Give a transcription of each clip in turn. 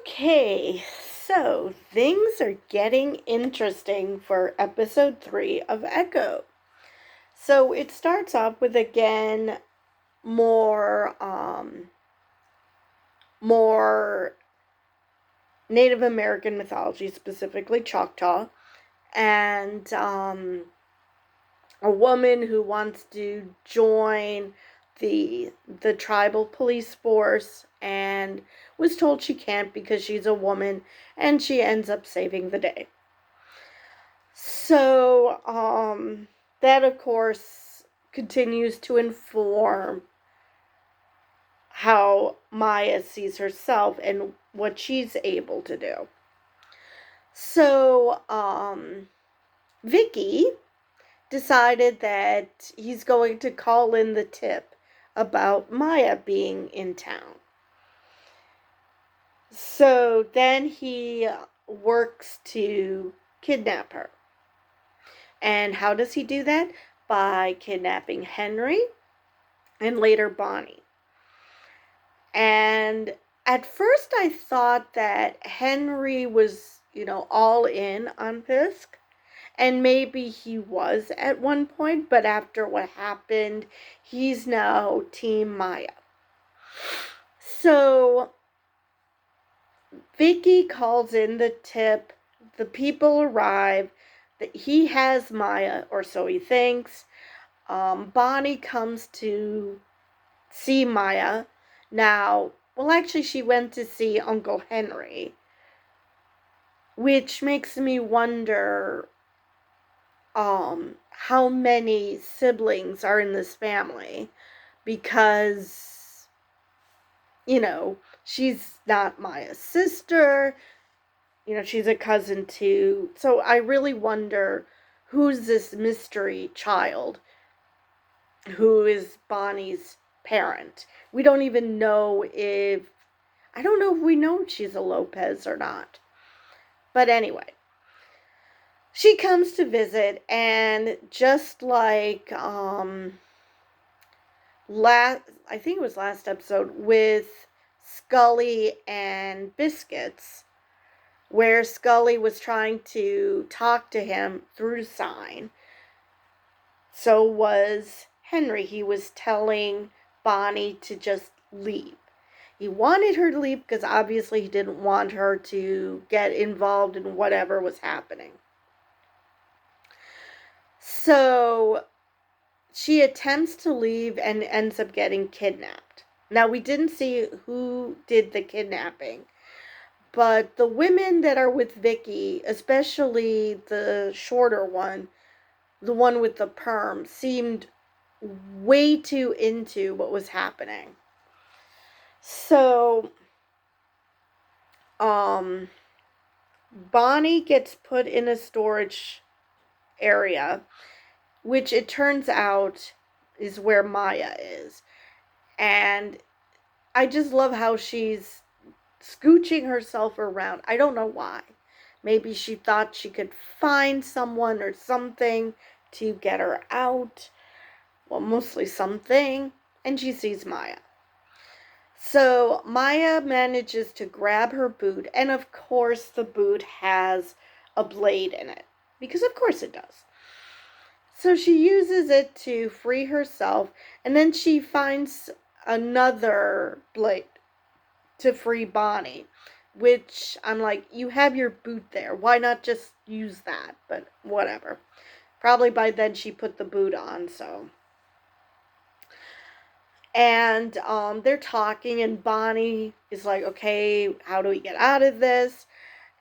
Okay, so things are getting interesting for episode 3 of Echo. So it starts off with again more Native American mythology, specifically Choctaw, and a woman who wants to join the tribal police force and was told she can't because she's a woman, and she ends up saving the day. So that of course continues to inform how Maya sees herself and what she's able to do. So Vicky decided that he's going to call in the tip about Maya being in town. So then he works to kidnap her. And how does he do that? By kidnapping Henry and later Bonnie. And at first I thought that Henry was, all in on Fisk. And maybe he was at one point, but after what happened, he's now Team Maya. So Vicky calls in the tip. The people arrive. That he has Maya, or so he thinks. Bonnie comes to see Maya. Now, well, actually, she went to see Uncle Henry, which makes me wonder how many siblings are in this family, because she's not Maya's sister, she's a cousin too. So I really wonder who's this mystery child who is Bonnie's parent. We don't even know if I don't know if we know if she's a Lopez or not. But anyway, she comes to visit, and just like I think it was last episode with Scully and Biscuits, where Scully was trying to talk to him through sign, so was Henry. He was telling Bonnie to just leave. He wanted her to leave because obviously he didn't want her to get involved in whatever was happening. So she attempts to leave and ends up getting kidnapped. Now, we didn't see who did the kidnapping, but the women that are with Vicky, especially the shorter one, the one with the perm, seemed way too into what was happening. So, Bonnie gets put in a storage area, which it turns out is where Maya is. And I just love how she's scooching herself around. I don't know why. Maybe she thought she could find someone or something to get her out. Well, mostly something. And she sees Maya. So Maya manages to grab her boot, and of course the boot has a blade in it, because of course it does. So she uses it to free herself, and then she finds another blade to free Bonnie, which I'm like, you have your boot there. Why not just use that? But whatever. Probably by then she put the boot on, so. And they're talking, and Bonnie is like, okay, how do we get out of this?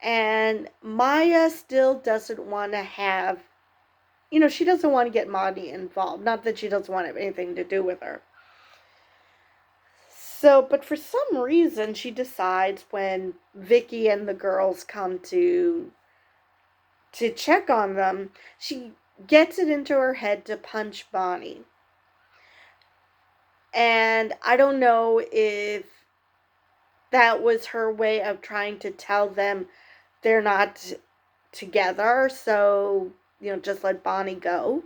And Maya still doesn't want to have, she doesn't want to get Bonnie involved. Not that she doesn't want to have anything to do with her. So, but for some reason, she decides when Vicky and the girls come to check on them, she gets it into her head to punch Bonnie. And I don't know if that was her way of trying to tell them they're not together, so, just let Bonnie go.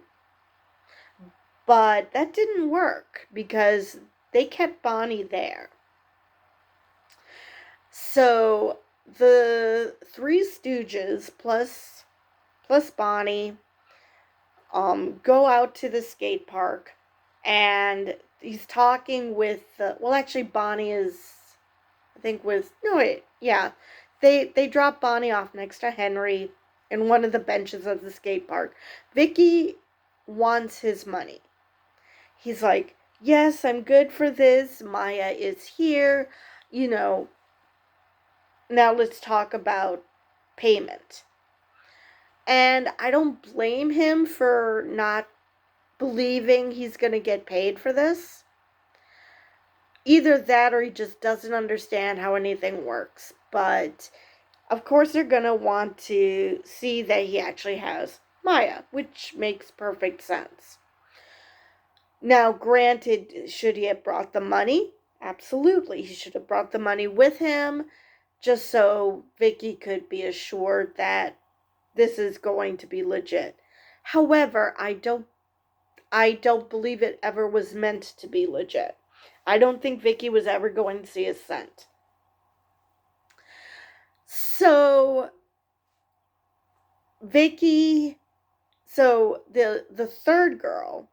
But that didn't work because they kept Bonnie there. So the Three Stooges plus Bonnie go out to the skate park, and he's talking with well, actually Bonnie is, I think, with no wait, yeah, they drop Bonnie off next to Henry in one of the benches of the skate park. Vicky wants his money. He's like, yes, I'm good for this. Maya is here. You know, now let's talk about payment. And I don't blame him for not believing he's going to get paid for this. Either that or he just doesn't understand how anything works. But of course, they're going to want to see that he actually has Maya, which makes perfect sense. Now, granted, should he have brought the money? Absolutely. He should have brought the money with him just so Vicky could be assured that this is going to be legit. However, I don't believe it ever was meant to be legit. I don't think Vicky was ever going to see a cent. So the third girl,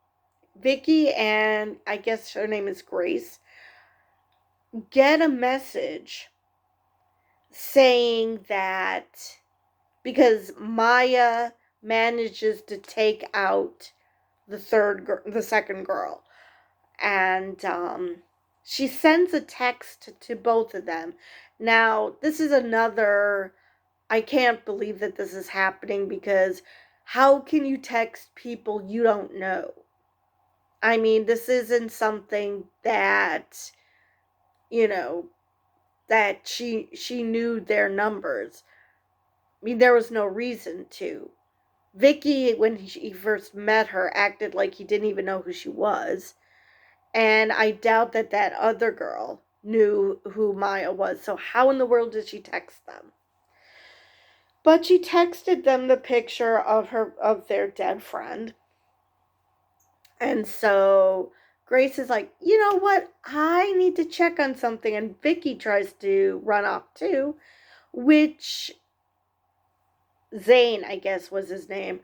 Vicky, and I guess her name is Grace, get a message saying that because Maya manages to take out the second girl, and she sends a text to both of them. Now, this is another, I can't believe that this is happening, because how can you text people you don't know? I mean, this isn't something that, you know, that she knew their numbers. I mean, there was no reason to. Vicky, when he first met her, acted like he didn't even know who she was. And I doubt that that other girl knew who Maya was. So how in the world did she text them? But she texted them the picture of their dead friend. And so Grace is like, you know what? I need to check on something. And Vicky tries to run off too, which Zane, I guess was his name,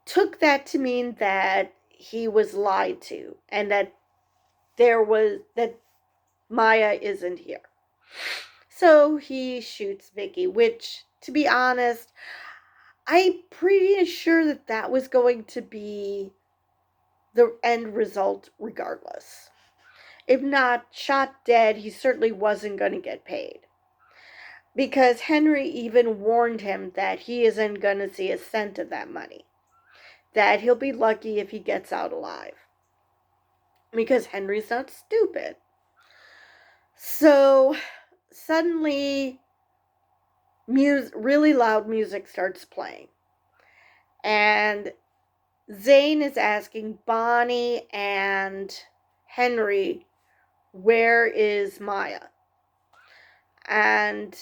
took that to mean that he was lied to and that Maya isn't here. So he shoots Vicky, which, to be honest, I'm pretty sure that was going to be the end result regardless. If not shot dead, he certainly wasn't going to get paid. Because Henry even warned him that he isn't going to see a cent of that money. That he'll be lucky if he gets out alive. Because Henry's not stupid. So suddenly, really loud music starts playing. And Zane is asking Bonnie and Henry, where is Maya? And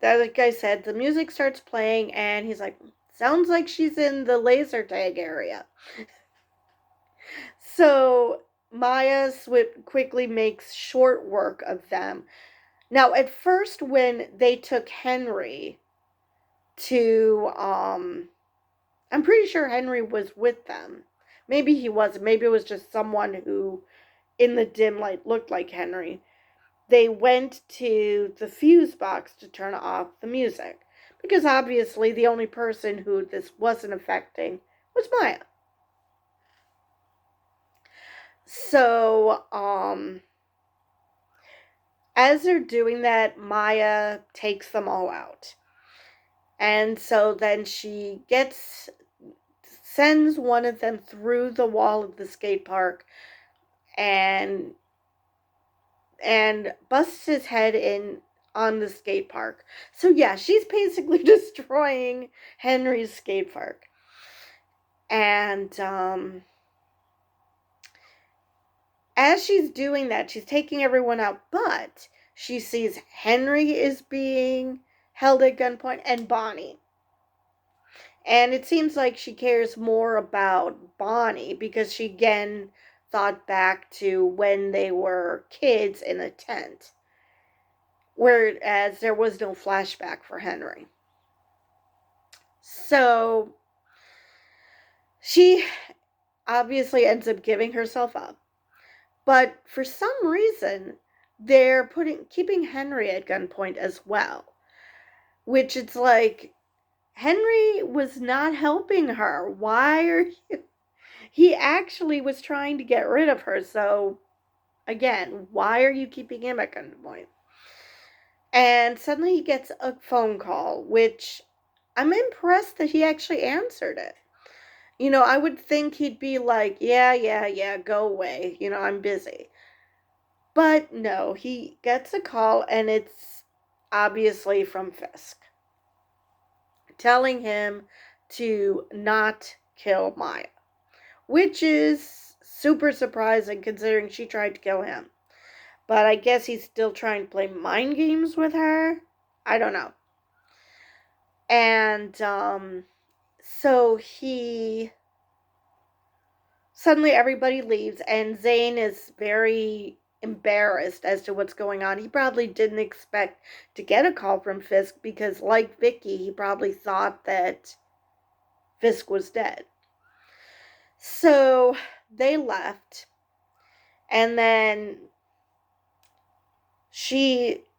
like I said, the music starts playing, and he's like, sounds like she's in the laser tag area. So Maya quickly makes short work of them. Now, at first, when they took Henry to, I'm pretty sure Henry was with them. Maybe he wasn't. Maybe it was just someone who, in the dim light, looked like Henry. They went to the fuse box to turn off the music. Because obviously the only person who this wasn't affecting was Maya. So, as they're doing that, Maya takes them all out. And so then she sends one of them through the wall of the skate park and busts his head in on the skate park. So yeah, she's basically destroying Henry's skate park. And as she's doing that, she's taking everyone out, but she sees Henry is being held at gunpoint and Bonnie. And it seems like she cares more about Bonnie because she again thought back to when they were kids in a tent. whereas there was no flashback for Henry. So she obviously ends up giving herself up. But for some reason, they're keeping Henry at gunpoint as well. Which it's like, Henry was not helping her. Why are you? He actually was trying to get rid of her. So, again, why are you keeping him at gunpoint? And suddenly he gets a phone call, which I'm impressed that he actually answered it. I would think he'd be like, yeah, go away. I'm busy. But no, he gets a call, and it's obviously from Fisk, telling him to not kill Maya, which is super surprising considering she tried to kill him. But I guess he's still trying to play mind games with her. I don't know. And so suddenly everybody leaves, and Zane is very embarrassed as to what's going on. He probably didn't expect to get a call from Fisk because, like Vicky, he probably thought that Fisk was dead. So they left, and then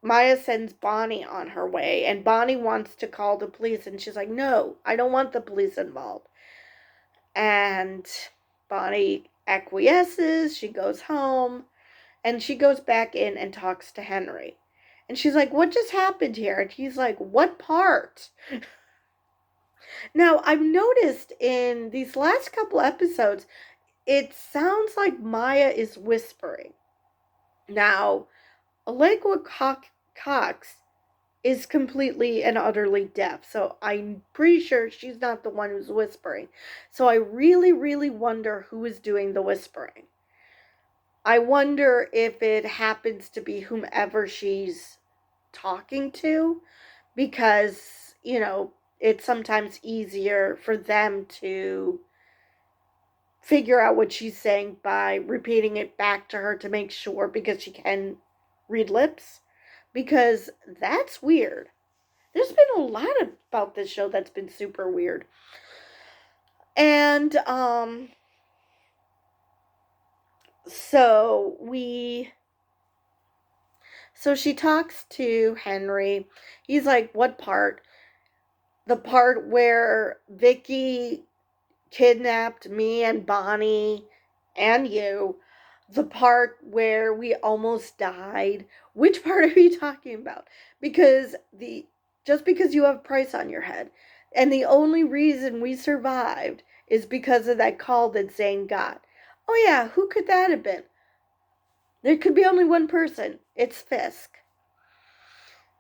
Maya sends Bonnie on her way, and Bonnie wants to call the police, and she's like, no, I don't want the police involved. And Bonnie acquiesces, she goes home, and she goes back in and talks to Henry. And she's like, what just happened here? And he's like, what part? Now, I've noticed in these last couple episodes, it sounds like Maya is whispering. Now, Allegra Cox is completely and utterly deaf, so I'm pretty sure she's not the one who's whispering. So I really, really wonder who is doing the whispering. I wonder if it happens to be whomever she's talking to, because, it's sometimes easier for them to figure out what she's saying by repeating it back to her to make sure, because she can read lips, because that's weird. There's been a lot about this show that's been super weird. And so she talks to Henry. He's like, what part? The part where Vicky kidnapped me and Bonnie and you. The part where we almost died. Which part are you talking about? Because just because you have a price on your head, and the only reason we survived is because of that call that Zane got. Oh yeah, who could that have been? There could be only one person. It's Fisk.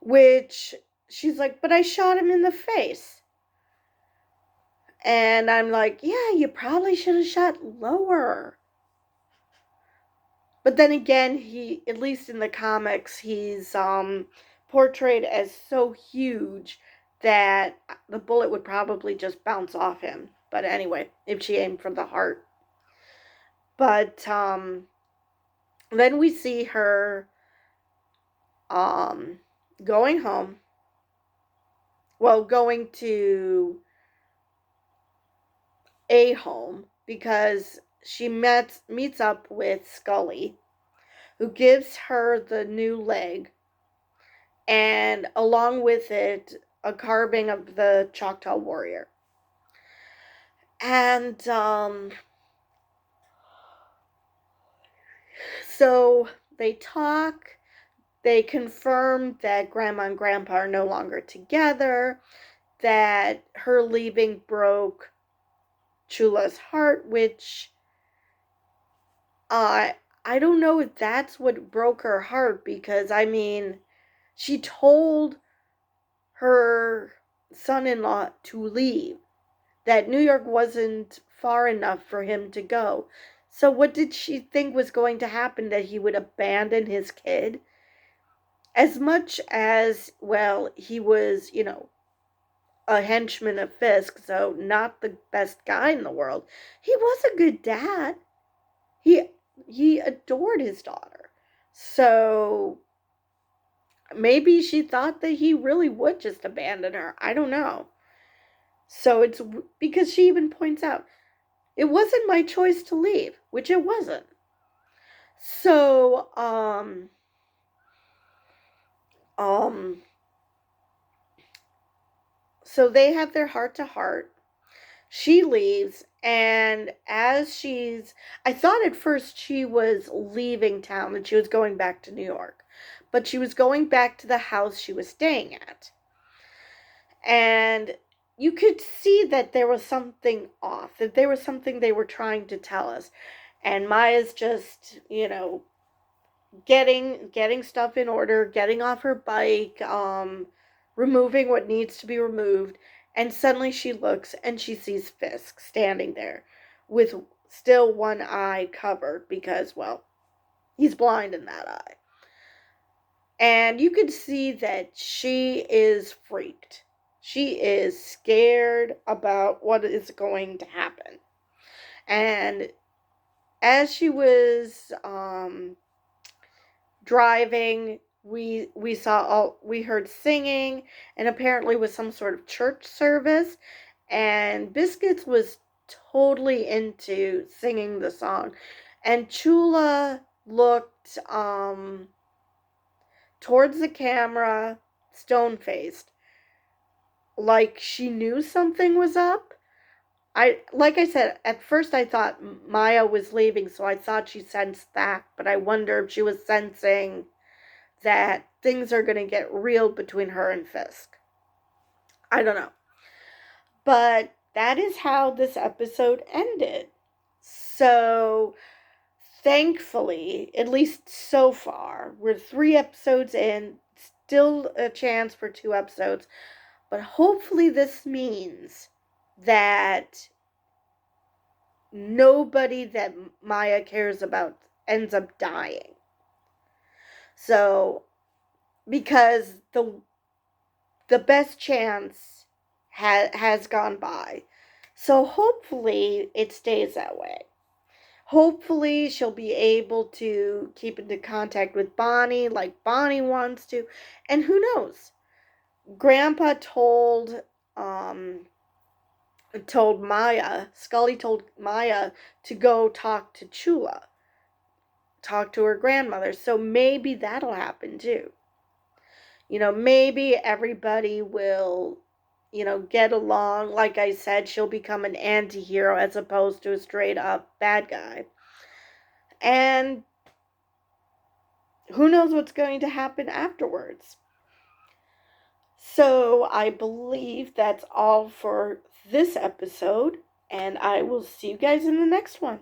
Which she's like, but I shot him in the face. And I'm like, yeah, you probably should have shot lower. But then again, he, at least in the comics, he's portrayed as so huge that the bullet would probably just bounce off him. But anyway, if she aimed for the heart. But then we see her going home. Well, going to a home, because she meets up with Scully, who gives her the new leg, and along with it, a carving of the Choctaw Warrior. And so they talk. They confirm that Grandma and Grandpa are no longer together, that her leaving broke Chula's heart, which I don't know if that's what broke her heart, because she told her son-in-law to leave, that New York wasn't far enough for him to go. So what did she think was going to happen, that he would abandon his kid? As much as, well, he was, a henchman of Fisk, so not the best guy in the world, he was a good dad. He adored his daughter. So maybe she thought that he really would just abandon her. I don't know. So it's because she even points out, it wasn't my choice to leave, which it wasn't. So, so they have their heart to heart. She leaves, and I thought at first she was leaving town and she was going back to New York, but she was going back to the house she was staying at. And you could see that there was something off, that there was something they were trying to tell us. And Maya's just, getting stuff in order, getting off her bike, removing what needs to be removed, and suddenly she looks and she sees Fisk standing there with still one eye covered because, well, he's blind in that eye. And you could see that she is freaked. She is scared about what is going to happen. And as she was driving, we heard singing, and apparently was some sort of church service, and Biscuits was totally into singing the song, and Chula looked towards the camera, stone-faced, like she knew something was up. Like I said, at first I thought Maya was leaving, so I thought she sensed that, but I wonder if she was sensing that things are going to get real between her and Fisk. I don't know. But that is how this episode ended. So, thankfully, at least so far, we're 3 episodes in, still a chance for 2 episodes, but hopefully this means that nobody that Maya cares about ends up dying. So, because the best chance has gone by. So hopefully it stays that way. Hopefully she'll be able to keep into contact with Bonnie like Bonnie wants to. And who knows? Grandpa told Maya, Scully told Maya to go talk to Chula. Talk to her grandmother. So maybe that'll happen too. Maybe everybody will, get along. Like I said, she'll become an anti-hero as opposed to a straight up bad guy. And who knows what's going to happen afterwards. So I believe that's all for this episode, and I will see you guys in the next one.